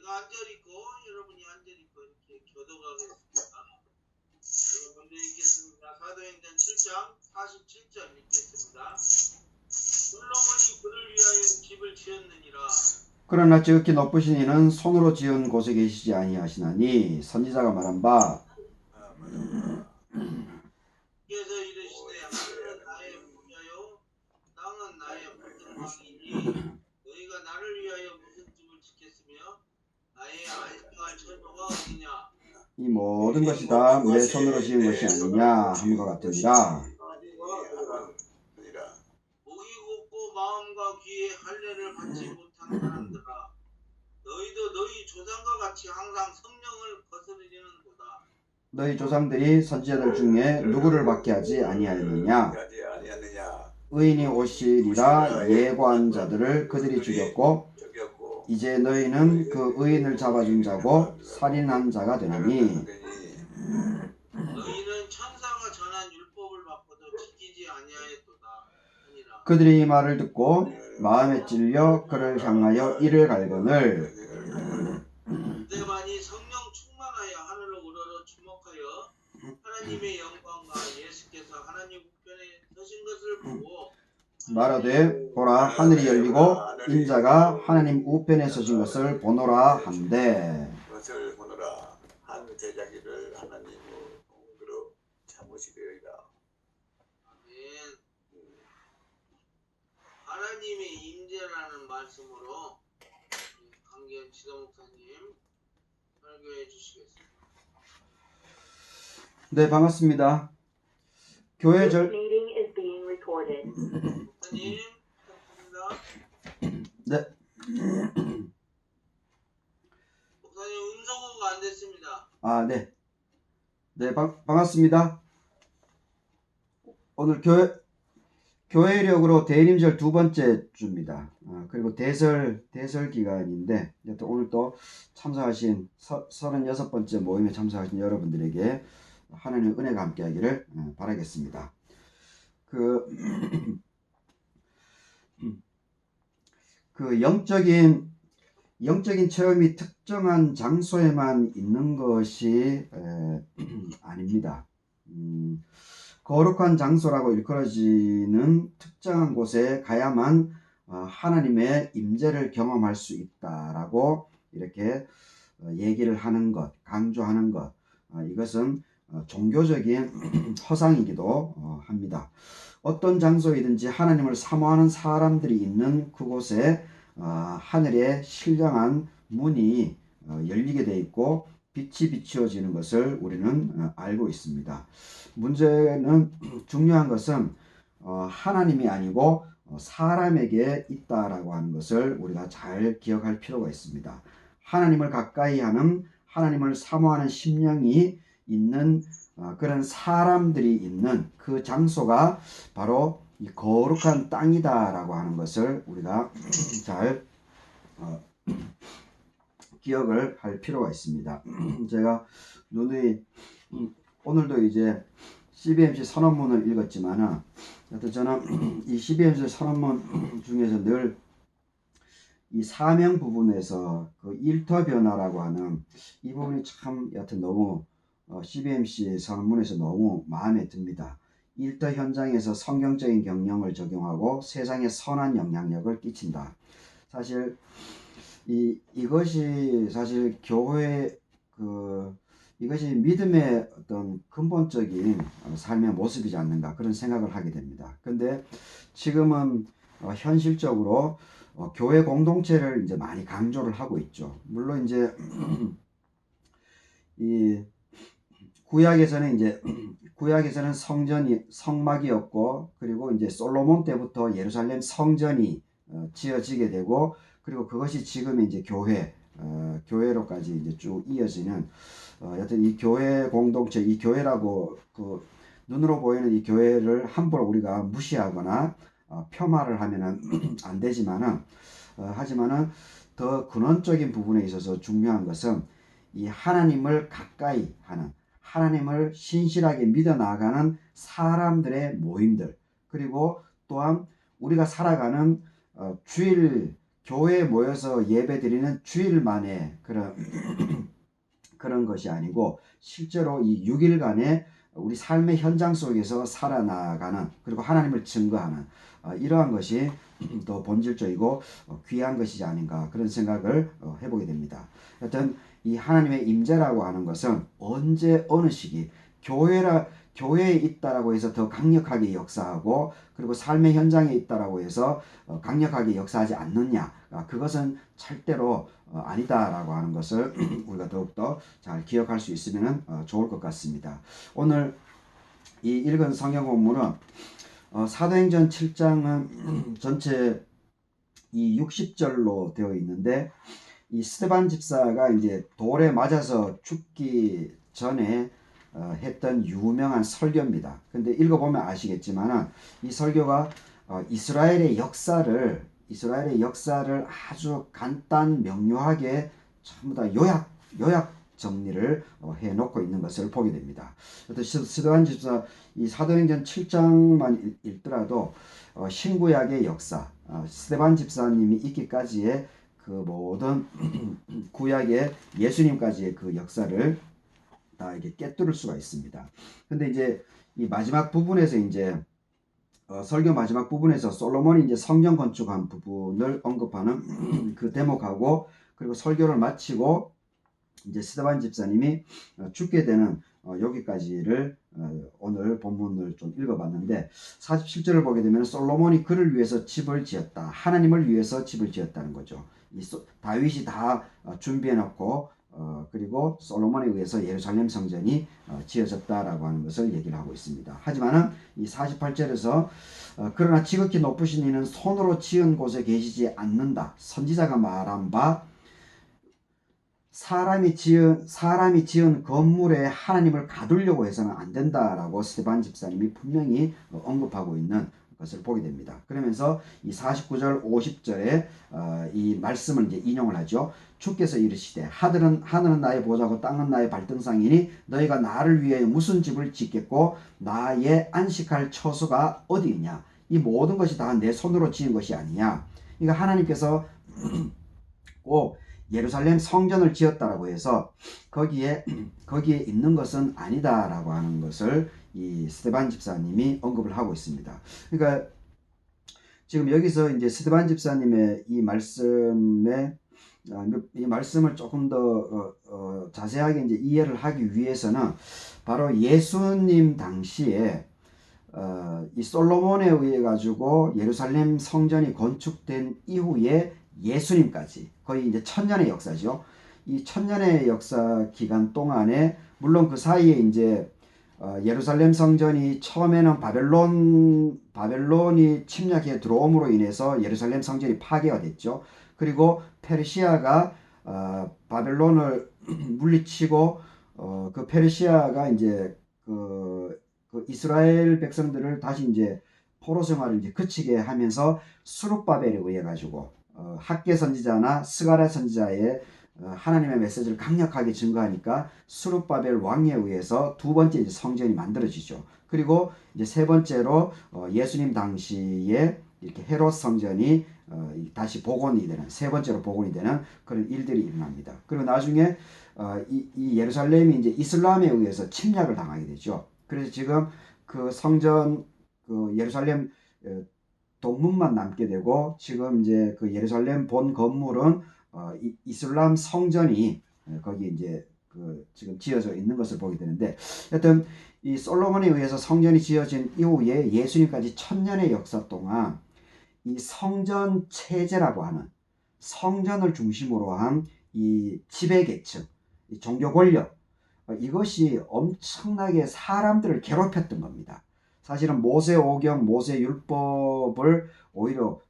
제가 한절있고 여러분이 한절있고 이렇게 교도가겠습니다. 먼저 읽겠습니다. 사도행전 7장 47절 읽겠습니다. 솔로몬이 그를 위하여 집을 지었느니라. 그러나 지극히 높으신 이는 손으로 지은 곳에 계시지 아니하시나니 선지자가 말한 바 그래서 이르시되 하늘은 나의 보좌요 땅은 나의 발등망이니 너희가 나를 위하여 무슨 집을 짓겠으며 나의 안식할 처소가 어디냐. 이 모든 것이 다 내 손으로 지은 것이 아니냐 함과 같으니라. 목이 곱고 마음과 귀에 할례를 받지 못한 사람들아, 너희도 너희 조상과 같이 항상 성령을 거스르리는도다. 너희 조상들이 선지자들 중에 누구를 받게 하지 아니하였느냐. 의인이 오시리라 예고한 자들을 그들이 죽였고 이제 너희는 그 의인을 잡아준 자고 살인한 자가 되나니 너희는 천사가 전한 율법을 받고도 지키지 아니하였도다 하니라. 그들이 이 말을 듣고 마음에 찔려 그를 향하여 이를 갈거늘 그대만이 성령 충만하여 하늘로 우러러 주목하여 하나님의 영광과 예수께서 하나님 우편에 서신 것을 보고 말하되 보라 하늘이 열리고 인자가 하나님 우편에 서신 것을 보노라 한대. 것을 보노라. 한 제자기를 하나님의 공으로 참으시리이다. 아멘. 하나님의 임재라는 말씀으로 강기현 지도목사님 설교해 주시겠습니다. 네, 반갑습니다. 교회 절 목사님 부탁드립니다. 네. 목사님 음성호가 안 됐습니다. 아, 네. 네, 반갑습니다. 오늘 교회력으로 대림절 두 번째 주입니다. 그리고 대설 기간인데 오늘 또 참석하신 36번째 모임에 참석하신 여러분들에게 하나님의 은혜가 함께하기를 바라겠습니다. 그 영적인 체험이 특정한 장소에만 있는 것이 아닙니다. 거룩한 장소라고 일컬어지는 특정한 곳에 가야만 하나님의 임재를 경험할 수 있다라고 이렇게 얘기를 하는 것, 강조하는 것, 이것은 종교적인 허상이기도 합니다. 어떤 장소이든지 하나님을 사모하는 사람들이 있는 그곳에 하늘의 신령한 문이 열리게 돼 있고 빛이 비추어지는 것을 우리는 알고 있습니다. 문제는 중요한 것은 하나님이 아니고 사람에게 있다라고 하는 것을 우리가 잘 기억할 필요가 있습니다. 하나님을 가까이 하는, 하나님을 사모하는 심령이 있는 그런 사람들이 있는 그 장소가 바로 이 거룩한 땅이다라고 하는 것을 우리가 잘 기억을 할 필요가 있습니다. 제가 누누이 오늘도 이제 CBMC 선언문을 읽었지만은 여튼 저는 이 CBMC 선언문 중에서 늘 이 사명 부분에서 그 일터 변화라고 하는 이 부분이 참 여튼 너무 CBMC 선언문에서 너무 마음에 듭니다. 일터 현장에서 성경적인 경영을 적용하고 세상에 선한 영향력을 끼친다. 사실 이것이 사실 교회 이것이 믿음의 어떤 근본적인 삶의 모습이지 않는가 그런 생각을 하게 됩니다. 근데 지금은 현실적으로 교회 공동체를 이제 많이 강조를 하고 있죠. 물론 이제 이 구약에서는 성막이었고 그리고 이제 솔로몬 때부터 예루살렘 성전이 지어지게 되고 그리고 그것이 지금 이제 교회로까지 이제 쭉 이어지는 여튼 이 교회 공동체, 이 교회라고 그 눈으로 보이는 이 교회를 함부로 우리가 무시하거나 폄하를 하면은 안 되지만은 하지만은 더 근원적인 부분에 있어서 중요한 것은 이 하나님을 가까이 하는, 하나님을 신실하게 믿어 나가는 사람들의 모임들, 그리고 또한 우리가 살아가는 주일 교회에 모여서 예배드리는 주일만의 그런 그런 것이 아니고 실제로 이 6일간의 우리 삶의 현장 속에서 살아나가는 그리고 하나님을 증거하는 이러한 것이 더 본질적이고 귀한 것이지 아닌가 그런 생각을 해보게 됩니다. 하여튼 이 하나님의 임재라고 하는 것은 언제 어느 시기 교회에 있다라고 해서 더 강력하게 역사하고 그리고 삶의 현장에 있다라고 해서 강력하게 역사하지 않느냐 그것은 절대로 아니다라고 하는 것을 우리가 더욱더 잘 기억할 수 있으면 좋을 것 같습니다. 오늘 이 읽은 성경 본문은 사도행전 7장은 전체 이 60절로 되어 있는데 이 스데반 집사가 이제 돌에 맞아서 죽기 전에 했던 유명한 설교입니다. 근데 읽어보면 아시겠지만 이 설교가 이스라엘의 역사를 아주 간단 명료하게 전부 다 요약 정리를 해놓고 있는 것을 보게 됩니다. 스데반 집사 이 사도행전 7장만 읽더라도 신구약의 역사, 스데반 집사님이 있기까지의 그 모든 구약의 예수님까지의 그 역사를 다 이렇게 깨뚫을 수가 있습니다. 근데 이제 이 마지막 부분에서 이제 설교 마지막 부분에서 솔로몬이 이제 성전 건축한 부분을 언급하는 그 대목하고 그리고 설교를 마치고 이제 스데반 집사님이 죽게 되는 여기까지를 오늘 본문을 좀 읽어봤는데 47절을 보게 되면 솔로몬이 그를 위해서 집을 지었다. 하나님을 위해서 집을 지었다는 거죠. 다윗이 다 준비해 놓고 그리고 솔로몬에 의해서 예루살렘 성전이 지어졌다라고 하는 것을 얘기를 하고 있습니다. 하지만은 이 48절에서 그러나 지극히 높으신 이는 손으로 지은 곳에 계시지 않는다. 선지자가 말한 바 사람이 지은 건물에 하나님을 가두려고 해서는 안 된다라고 스데반 집사님이 분명히 언급하고 있는 것을 보게 됩니다. 그러면서 이 49절 50절에 이 말씀을 이제 인용을 하죠. 주께서 이르시되 하늘은 나의 보좌고 땅은 나의 발등상이니 너희가 나를 위해 무슨 집을 짓겠고 나의 안식할 처소가 어디 있냐. 이 모든 것이 다 내 손으로 지은 것이 아니냐. 그러니까 하나님께서 꼭 예루살렘 성전을 지었다라고 해서 거기에 있는 것은 아니다라고 하는 것을 이 스데반 집사님이 언급을 하고 있습니다. 그러니까 지금 여기서 이제 스데반 집사님의 이 말씀을 조금 더 자세하게 이제 이해를 하기 위해서는 바로 예수님 당시에 이 솔로몬에 의해 가지고 예루살렘 성전이 건축된 이후에 예수님까지 거의 이제 1000년의 역사죠. 이 1000년의 역사 기간 동안에 물론 그 사이에 이제 예루살렘 성전이 처음에는 바벨론이 침략해 들어옴으로 인해서 예루살렘 성전이 파괴가 됐죠. 그리고 페르시아가 바벨론을 물리치고 그 페르시아가 이제 그 이스라엘 백성들을 다시 이제 포로 생활을 이제 그치게 하면서 수룹바벨에 의해 가지고 학개 선지자나 스가랴 선지자의 하나님의 메시지를 강력하게 증거하니까 수룹바벨 왕에 의해서 두 번째 이제 성전이 만들어지죠. 그리고 이제 세 번째로 예수님 당시에 이렇게 헤롯 성전이 다시 복원이 되는 세 번째로 복원이 되는 그런 일들이 일어납니다. 그리고 나중에 이 예루살렘이 이제 이슬람에 의해서 침략을 당하게 되죠. 그래서 지금 그 성전 그 예루살렘 동문만 남게 되고 지금 이제 그 예루살렘 본 건물은 이슬람 성전이 거기 이제 그 지금 지어져 있는 것을 보게 되는데 하여튼 이 솔로몬에 의해서 성전이 지어진 이후에 예수님까지 1000년의 역사 동안 이 성전 체제라고 하는 성전을 중심으로 한 이 지배계층, 이 종교 권력 이것이 엄청나게 사람들을 괴롭혔던 겁니다. 사실은 모세오경, 모세율법을 오히려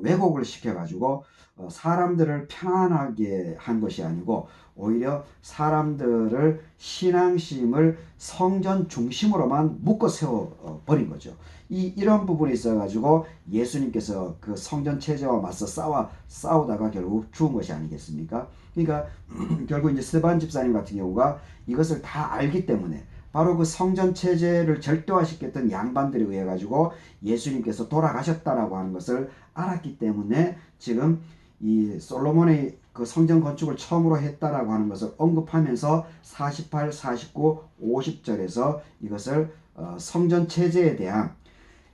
왜곡을 시켜가지고 사람들을 편안하게 한 것이 아니고 오히려 사람들을 신앙심을 성전 중심으로만 묶어 세워 버린 거죠. 이런 부분이 있어가지고 예수님께서 그 성전 체제와 맞서 싸우다가 결국 죽은 것이 아니겠습니까? 그러니까 결국 이제 스데반 집사님 같은 경우가 이것을 다 알기 때문에 바로 그 성전 체제를 절대화시켰던 양반들에 의해 가지고 예수님께서 돌아가셨다라고 하는 것을 알았기 때문에 지금 이 솔로몬의 그 성전 건축을 처음으로 했다라고 하는 것을 언급하면서 48, 49, 50절에서 이것을 성전 체제에 대한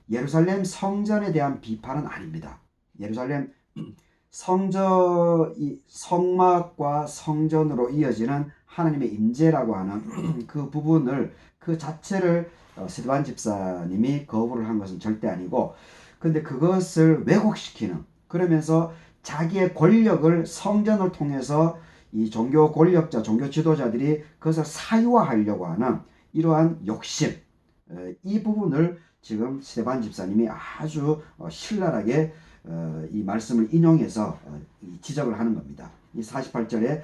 예루살렘 성전에 대한 비판은 아닙니다. 예루살렘 성막과 성전으로 이어지는 하나님의 임재라고 하는 그 부분을 그 자체를 스데반 집사님이 거부를 한 것은 절대 아니고, 근데 그것을 왜곡시키는, 그러면서 자기의 권력을 성전을 통해서 이 종교 권력자, 종교 지도자들이 그것을 사유화하려고 하는 이러한 욕심, 이 부분을 지금 스데반 집사님이 아주 신랄하게 이 말씀을 인용해서 지적을 하는 겁니다. 이 48절에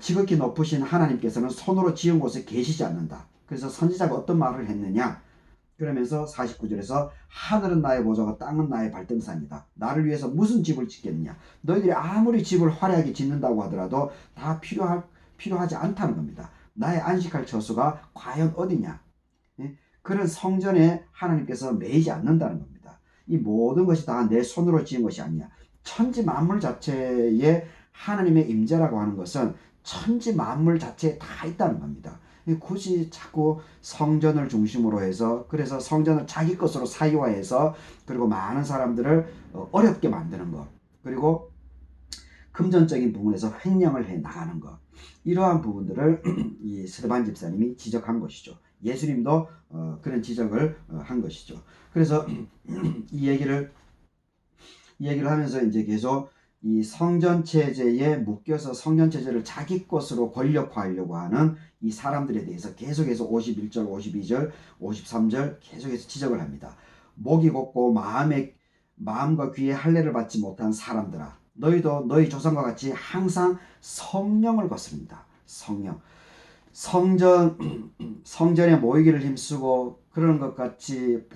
지극히 높으신 하나님께서는 손으로 지은 곳에 계시지 않는다. 그래서 선지자가 어떤 말을 했느냐? 그러면서 49절에서 하늘은 나의 보좌고 땅은 나의 발등상이다. 나를 위해서 무슨 집을 짓겠느냐? 너희들이 아무리 집을 화려하게 짓는다고 하더라도 다 필요하지 않다는 겁니다. 나의 안식할 처소가 과연 어디냐? 그런 성전에 하나님께서 매이지 않는다는 겁니다. 이 모든 것이 다 내 손으로 지은 것이 아니야. 천지 만물 자체에 하나님의 임재라고 하는 것은 천지 만물 자체에 다 있다는 겁니다. 굳이 자꾸 성전을 중심으로 해서, 그래서 성전을 자기 것으로 사유화해서, 그리고 많은 사람들을 어렵게 만드는 것, 그리고 금전적인 부분에서 횡령을 해 나가는 것, 이러한 부분들을 이 스데반 집사님이 지적한 것이죠. 예수님도 그런 지적을 한 것이죠. 그래서 이 얘기를 하면서 이제 계속 이 성전 체제에 묶여서 성전 체제를 자기 것으로 권력화하려고 하는 이 사람들에 대해서 계속해서 51절, 52절, 53절 계속해서 지적을 합니다. 목이 곱고 마음과 귀에 할례를 받지 못한 사람들아, 너희도 너희 조상과 같이 항상 성령을 거스릅니다. 성전에 모이기를 힘쓰고 그런 것 같이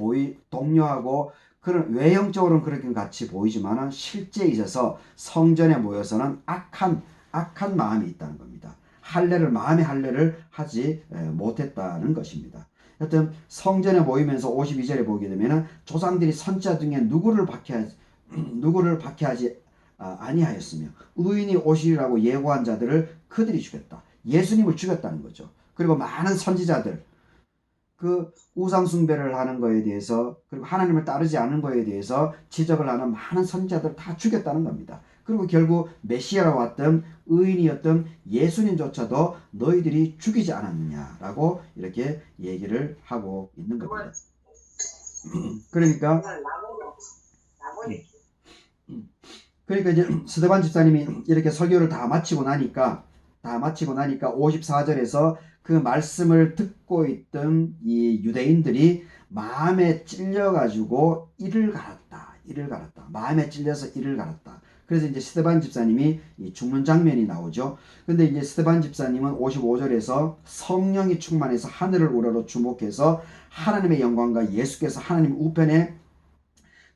독려하고, 그런 외형적으로는 그렇게 같이 보이지만은 실제에 있어서 성전에 모여서는 악한 마음이 있다는 겁니다. 마음의 할례를 하지 못했다는 것입니다. 여튼 성전에 모이면서 52절에 보게 되면은 조상들이 선지자 중에 누구를 박해하지 아니하였으며 의인이 오시리라고 예고한 자들을 그들이 죽였다. 예수님을 죽였다는 거죠. 그리고 많은 선지자들, 그 우상 숭배를 하는 거에 대해서, 그리고 하나님을 따르지 않은 거에 대해서 지적을 하는 많은 선지자들 다 죽였다는 겁니다. 그리고 결국 메시아로 왔던 의인이었던 예수님조차도 너희들이 죽이지 않았느냐라고 이렇게 얘기를 하고 있는 겁니다. 그러니까 이제 스데반 집사님이 이렇게 설교를 다 마치고 나니까 54절에서 그 말씀을 듣고 있던 이 유대인들이 마음에 찔려가지고 이를 갈았다. 마음에 찔려서 이를 갈았다. 그래서 이제 스데반 집사님이 죽는 장면이 나오죠. 근데 이제 스데반 집사님은 55절에서 성령이 충만해서 하늘을 우러러 주목해서 하나님의 영광과 예수께서 하나님 우편에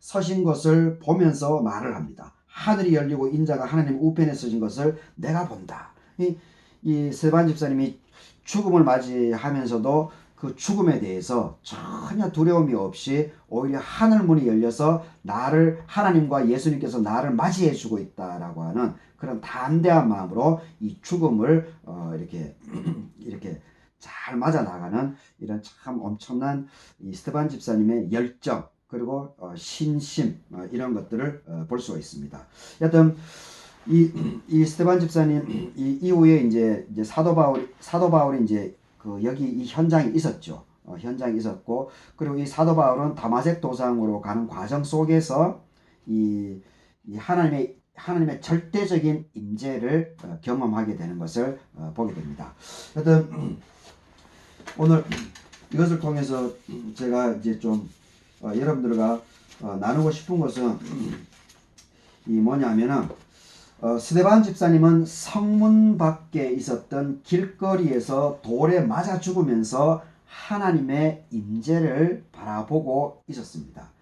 서신 것을 보면서 말을 합니다. 하늘이 열리고 인자가 하나님 우편에 서신 것을 내가 본다. 이 스데반 집사님이 죽음을 맞이하면서도 그 죽음에 대해서 전혀 두려움이 없이 오히려 하늘문이 열려서 하나님과 예수님께서 나를 맞이해 주고 있다라고 하는 그런 담대한 마음으로 이 죽음을 이렇게 잘 맞아 나가는 이런 참 엄청난 이 스데반 집사님의 열정, 그리고 신심, 이런 것들을 볼 수가 있습니다. 여튼 이 스데반 집사님 이후에 이제 사도 바울이 이제 여기 이 현장에 있었죠. 현장에 있었고, 그리고 이 사도 바울은 다마색 도상으로 가는 과정 속에서 이 하나님의 절대적인 임재를 경험하게 되는 것을 보게 됩니다. 하여튼 오늘 이것을 통해서 제가 이제 좀 여러분들과 나누고 싶은 것은 이 뭐냐면은 스데반 집사님은 성문 밖에 있었던 길거리에서 돌에 맞아 죽으면서 하나님의 임재를 바라보고 있었습니다.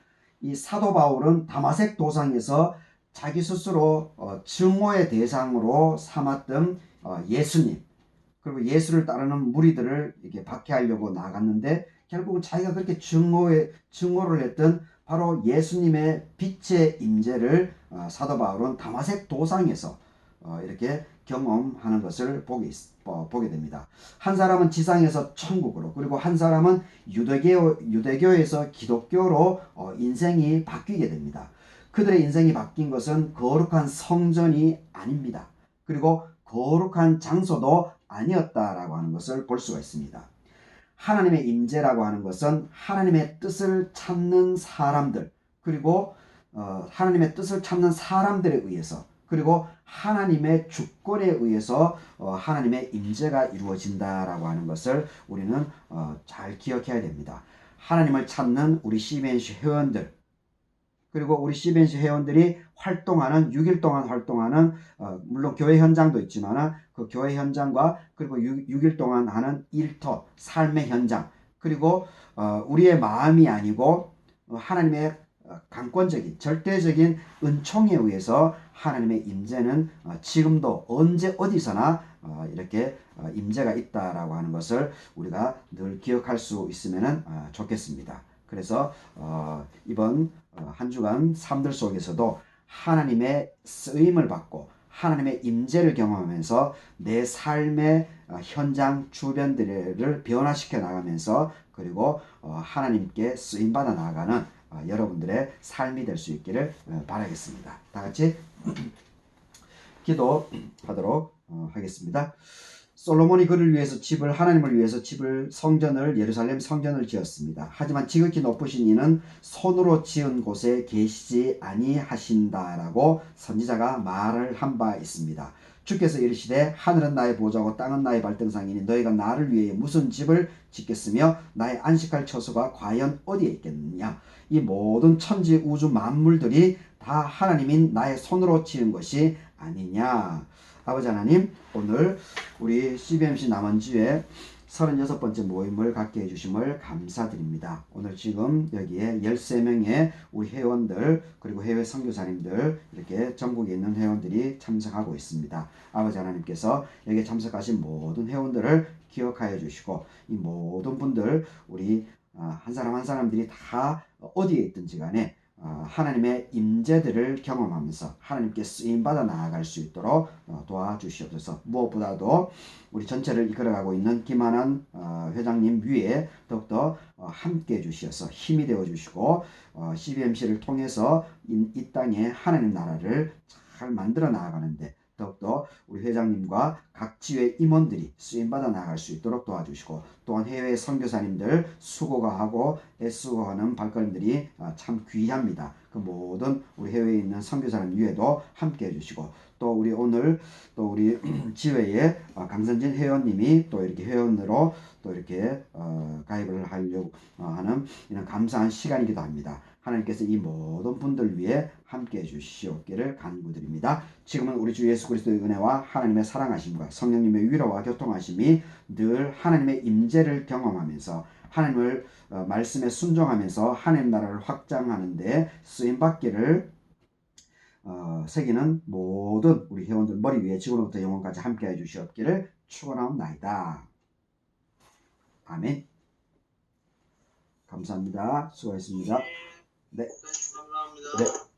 이 사도 바울은 다마색 도상에서 자기 스스로 증오의 대상으로 삼았던 예수님, 그리고 예수를 따르는 무리들을 이렇게 박해하려고 나갔는데, 결국은 자기가 그렇게 증오를 했던 바로 예수님의 빛의 임재를 사도 바울은 다마색 도상에서 이렇게 경험하는 것을 보게 됩니다. 한 사람은 지상에서 천국으로, 그리고 한 사람은 유대교에서 기독교로 인생이 바뀌게 됩니다. 그들의 인생이 바뀐 것은 거룩한 성전이 아닙니다. 그리고 거룩한 장소도 아니었다라고 하는 것을 볼 수가 있습니다. 하나님의 임재라고 하는 것은 하나님의 뜻을 찾는 사람들, 그리고 하나님의 뜻을 찾는 사람들에 의해서, 그리고 하나님의 주권에 의해서 하나님의 임재가 이루어진다라고 하는 것을 우리는 잘 기억해야 됩니다. 하나님을 찾는 우리 CBNC 회원들, 그리고 우리 CBNC 회원들이 활동하는 6일 동안 활동하는 물론 교회 현장도 있지만 그 교회 현장과 그리고 6일 동안 하는 일터 삶의 현장, 그리고 우리의 마음이 아니고 하나님의 강권적인 절대적인 은총에 의해서 하나님의 임재는 지금도 언제 어디서나 이렇게 임재가 있다라고 하는 것을 우리가 늘 기억할 수 있으면 좋겠습니다. 그래서 이번 한 주간 삶들 속에서도 하나님의 쓰임을 받고 하나님의 임재를 경험하면서 내 삶의 현장 주변들을 변화시켜 나가면서, 그리고 하나님께 쓰임받아 나가는 여러분들의 삶이 될 수 있기를 바라겠습니다. 다 같이 기도하도록 하겠습니다. 솔로몬이 그를 위해서 하나님을 위해서 성전을, 예루살렘 성전을 지었습니다. 하지만 지극히 높으신 이는 손으로 지은 곳에 계시지 아니하신다라고 선지자가 말을 한 바 있습니다. 주께서 이르시되 하늘은 나의 보좌고 땅은 나의 발등상이니 너희가 나를 위해 무슨 집을 짓겠으며 나의 안식할 처소가 과연 어디에 있겠느냐. 이 모든 천지 우주 만물들이 다 하나님인 나의 손으로 지은 것이 아니냐. 아버지 하나님, 오늘 우리 CBMC 남원주에 36번째 모임을 갖게 해주심을 감사드립니다. 오늘 지금 여기에 13명의 우리 회원들, 그리고 해외 선교사님들, 이렇게 전국에 있는 회원들이 참석하고 있습니다. 아버지 하나님께서 여기에 참석하신 모든 회원들을 기억하여 주시고, 이 모든 분들, 우리 한 사람 한 사람들이 다 어디에 있든지 간에 하나님의 임재들을 경험하면서 하나님께 쓰임받아 나아갈 수 있도록 도와주시옵소서. 무엇보다도 우리 전체를 이끌어가고 있는 김한환 회장님 위에 더욱더 함께 해주셔서 힘이 되어주시고 CBMC를 통해서 이 땅에 하나님 나라를 잘 만들어 나아가는데 더욱더 우리 회장님과 각 지회 임원들이 쓰임받아 나갈 수 있도록 도와주시고, 또한 해외 선교사님들 수고가 하고 애쓰고 하는 발걸음들이 참 귀합니다. 그 모든 우리 해외에 있는 선교사님 위에도 함께 해주시고, 또 우리 오늘 또 우리 지회에 강선진 회원님이 또 이렇게 회원으로 또 이렇게 가입을 하려고 하는 이런 감사한 시간이기도 합니다. 하나님께서 이 모든 분들 위해 함께 해주시옵기를 간구드립니다. 지금은 우리 주 예수 그리스도의 은혜와 하나님의 사랑하심과 성령님의 위로와 교통하심이 늘 하나님의 임재를 경험하면서 하나님을 말씀에 순종하면서 하나님 나라를 확장하는 데 쓰임받기를 새기는 모든 우리 회원들 머리 위에 지금부터 영원까지 함께 해주시옵기를 축원하옵나이다. 아멘. 감사합니다. 수고하셨습니다. 네. 감사합니다. 네.